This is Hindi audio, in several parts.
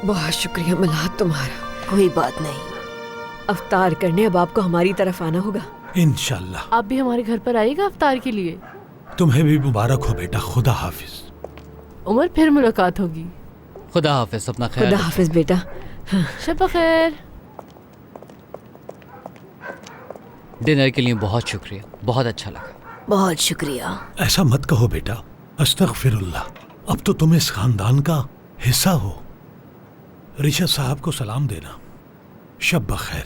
बहुत शुक्रिया मलाहत तुम्हारा। कोई बात नहीं। अफ्तार करने अब आपको हमारी तरफ आना होगा। इंशाल्लाह। आप भी हमारे घर पर आइएगा अफ्तार के लिए। तुम्हें भी मुबारक हो बेटा। खुदा हाफिज। उमर, फिर मुलाकात होगी। खुदा हाफिज, अपना ख्याल खुदा रखो। हाफिज बेटा। शब खैर। डिनर के लिए बहुत शुक्रिया, बहुत अच्छा लगा। बहुत शुक्रिया। ऐसा मत कहो बेटा, अस्तगफिरुल्लाह। अब तो तुम इस खानदान का हिस्सा हो। रिशद साहब को सलाम देना। शब बखैर।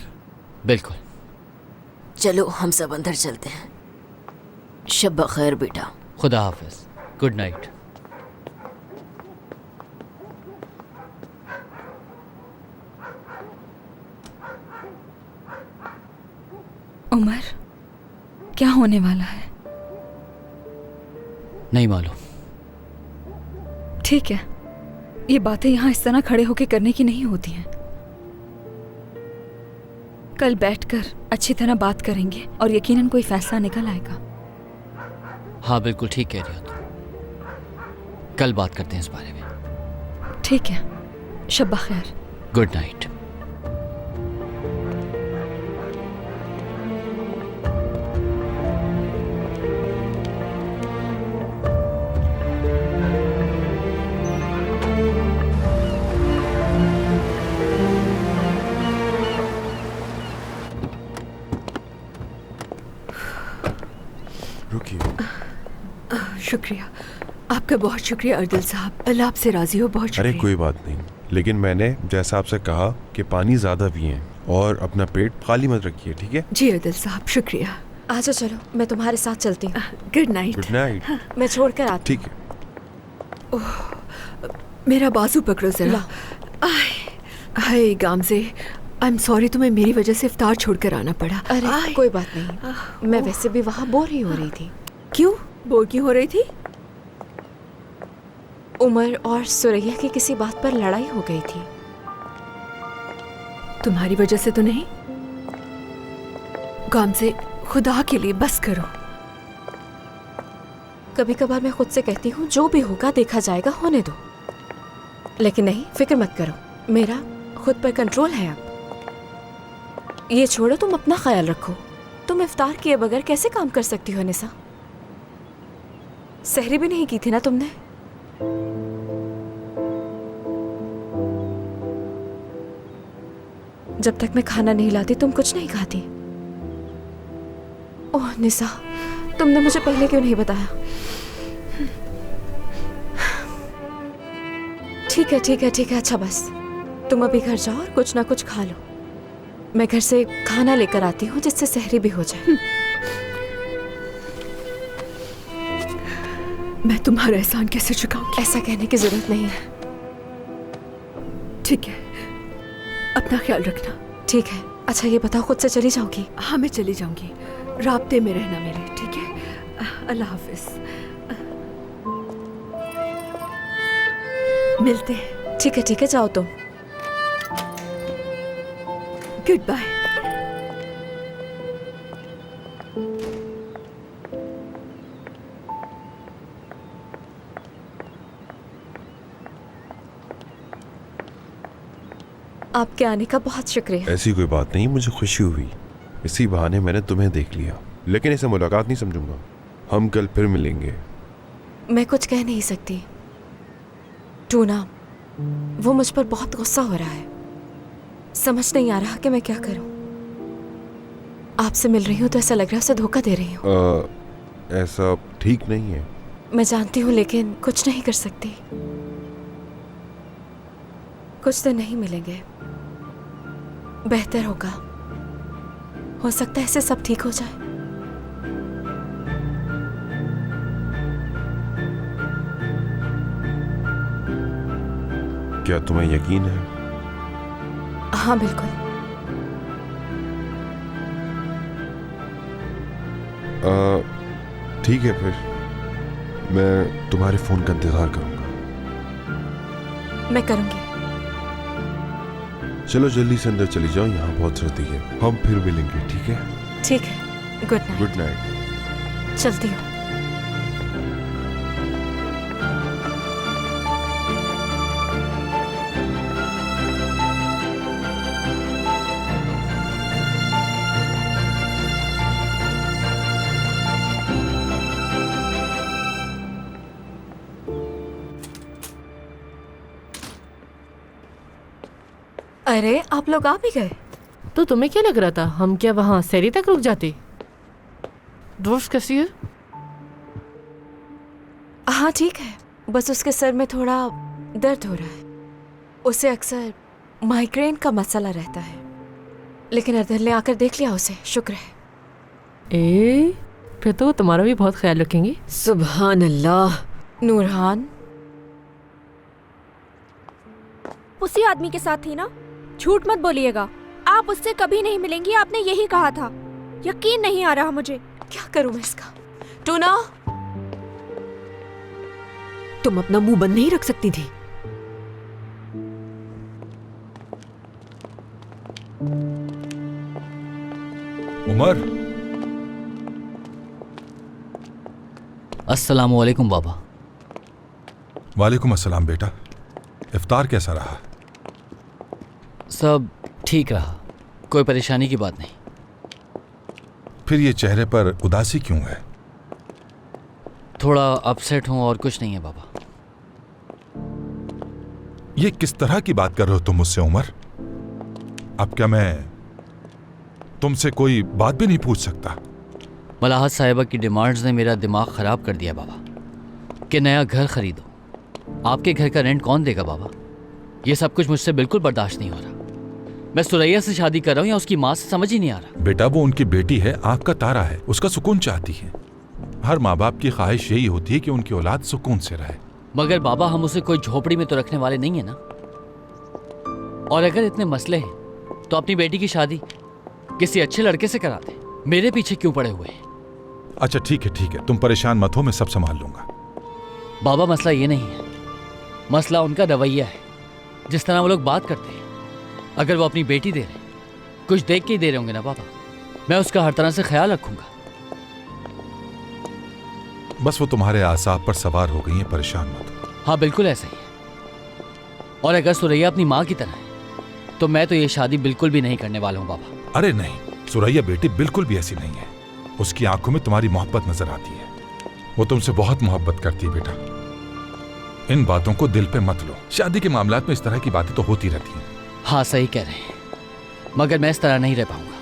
बिल्कुल। चलो हम सब अंदर चलते हैं। शब बखैर बेटा। खुदा हाफिज। Good night. उमर, क्या होने वाला है? नहीं मालूम। ठीक है, ये बातें यहाँ इस तरह खड़े होकर करने की नहीं होती हैं। कल बैठकर अच्छी तरह बात करेंगे और यकीनन कोई फैसला निकल आएगा। हाँ बिल्कुल ठीक कह रही हो तुम। कल बात करते हैं इस बारे में। ठीक है, शब बखैर। Good night. शुक्रिया, आपका बहुत शुक्रिया अर्दिल साहब। अल्लाह आपसे राजी हो। बहुत अरे शुक्रिया। कोई बात नहीं, लेकिन मैंने जैसा आपसे कहा कि पानी ज़्यादा पिएं और अपना पेट खाली मत रखिए, ठीक है? जी अर्दिल साहब, शुक्रिया। आजा चलो, मैं तुम्हारे साथ चलती हूँ। Good night. Good night. मैं छोड़ कर आती ठीक है। मेरा बाजू पकड़ो जरा। हाय गामजे, आई एम सॉरी, तुम्हें मेरी वजह से इफ्तार छोड़कर आना पड़ा। अरे कोई बात नहीं, मैं वैसे भी वहाँ बोर ही हो रही थी। क्यों बोर क्यों हो रही थी? उमर और सुरैया की किसी बात पर लड़ाई हो गई थी। तुम्हारी वजह से तो नहीं? गामजे, खुदा के लिए बस करो। कभी कभार मैं खुद से कहती हूँ जो भी होगा देखा जाएगा, होने दो। लेकिन नहीं, फिक्र मत करो, मेरा खुद पर कंट्रोल है अब। ये छोड़ो, तुम अपना ख्याल रखो। तुम इफ्तार किए बगैर कैसे काम कर सकती हो निसा? सहरी भी नहीं की थी ना तुमने? जब तक मैं खाना नहीं लाती तुम कुछ नहीं खाती। ओह निसा, तुमने मुझे पहले क्यों नहीं बताया? ठीक है ठीक है ठीक है, अच्छा बस तुम अभी घर जाओ और कुछ ना कुछ खा लो। मैं घर से खाना लेकर आती हूँ जिससे सहरी भी हो जाए। मैं तुम्हारा एहसान कैसे चुकाऊंगी? ऐसा कहने की जरूरत नहीं है। ठीक है, अपना ख्याल रखना। ठीक है, अच्छा ये बताओ, खुद से चली जाओगी? हाँ मैं चली जाऊंगी, राब्ते में रहना मेरे, ठीक है? अल्लाह हाफिज। मिलते हैं। ठीक है, जाओ तुम। Goodbye. आपके आने का बहुत शुक्रिया। ऐसी कोई बात नहीं, मुझे खुशी हुई। इसी बहाने मैंने तुम्हें देख लिया, लेकिन इसे मुलाकात नहीं समझूंगा। हम कल फिर मिलेंगे। मैं कुछ कह नहीं सकती टूना, वो मुझ पर बहुत गुस्सा हो रहा है। समझ नहीं आ रहा कि मैं क्या करूं। आपसे मिल रही हूं तो ऐसा लग रहा है उसे धोखा दे रही हूं। ऐसा ठीक नहीं है। मैं जानती हूं, लेकिन कुछ नहीं कर सकती। कुछ दिन नहीं मिलेंगे, बेहतर होगा। हो सकता है इससे सब ठीक हो जाए। क्या तुम्हें यकीन है? हाँ बिल्कुल। ठीक है, फिर मैं तुम्हारे फोन का इंतजार करूंगा। मैं करूंगी। चलो जल्दी से अंदर चली जाओ, यहाँ बहुत सर्दी है। हम फिर मिलेंगे, ठीक है? ठीक है, गुड नाइट। Good night. चलती हूँ। अरे आप लोग आ भी गए? तो तुम्हें क्या लग रहा था हम क्या वहाँ सैरी तक रुक जाते? दोस्त कैसी है? हाँ ठीक है, बस उसके सर में थोड़ा दर्द हो रहा है। उसे अक्सर माइग्रेन का मसला रहता है, लेकिन अर्दल ने आकर देख लिया उसे, शुक्र है। फिर तो वो तुम्हारा भी बहुत ख्याल रखेंगी। सुभान अल्लाह। नूरहान उसी आदमी के साथ थी ना? झूठ मत बोलिएगा, आप उससे कभी नहीं मिलेंगी, आपने यही कहा था। यकीन नहीं आ रहा मुझे। क्या करूं मैं इसका? टूना, तुम अपना मुंह बंद नहीं रख सकती थी? उमर, अस्सलामु अलैकुम बाबा। वालेकुम अस्सलाम बेटा। इफ्तार कैसा रहा? सब ठीक रहा, कोई परेशानी की बात नहीं। फिर ये चेहरे पर उदासी क्यों है? थोड़ा अपसेट हूँ और कुछ नहीं है बाबा। ये किस तरह की बात कर रहे हो तुम मुझसे उमर? अब क्या मैं तुमसे कोई बात भी नहीं पूछ सकता? मलाहत साहिबा की डिमांड्स ने मेरा दिमाग ख़राब कर दिया बाबा कि नया घर खरीदो। आपके घर का रेंट कौन देगा बाबा? ये सब कुछ मुझसे बिल्कुल बर्दाश्त नहीं हो रहा। मैं सुरैया से शादी कर रहा हूँ या उसकी माँ से, समझ ही नहीं आ रहा। बेटा वो उनकी बेटी है, आंख का तारा है, उसका सुकून चाहती है। हर माँ बाप की ख्वाहिश यही होती है कि उनकी औलाद सुकून से रहे। मगर बाबा हम उसे कोई झोपड़ी में तो रखने वाले नहीं है ना। और अगर इतने मसले हैं तो अपनी बेटी की शादी किसी अच्छे लड़के से करा दे। मेरे पीछे क्यों पड़े हुए हैं? अच्छा ठीक है, तुम परेशान मत हो, मैं सब संभाल लूंगा। बाबा मसला ये नहीं है, मसला उनका रवैया है, जिस तरह वो लोग बात करते हैं। अगर वो अपनी बेटी दे रहे, कुछ देख के ही दे रहे होंगे ना बाबा, मैं उसका हर तरह से ख्याल रखूंगा। बस वो तुम्हारे आसाब पर सवार हो गई है, परेशान मत हो। हाँ बिल्कुल ऐसा ही है। और अगर सुरैया अपनी माँ की तरह है तो मैं तो ये शादी बिल्कुल भी नहीं करने वाला हूँ बाबा। अरे नहीं, सुरैया बेटी बिल्कुल भी ऐसी नहीं है। उसकी आंखों में तुम्हारी मोहब्बत नजर आती है। वो तुमसे बहुत मोहब्बत करती है बेटा। इन बातों को दिल पे मत लो। शादी के मामलात में इस तरह की बातें तो होती रहती हैं। हाँ सही कह रहे हैं, मगर मैं इस तरह नहीं रह पाऊंगा।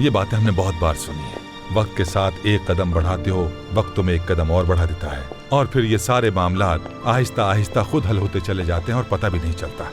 ये बातें हमने बहुत बार सुनी है। वक्त के साथ एक कदम बढ़ाते हो, वक्त तुम्हें एक कदम और बढ़ा देता है, और फिर ये सारे मामलात आहिस्ता आहिस्ता खुद हल होते चले जाते हैं और पता भी नहीं चलता।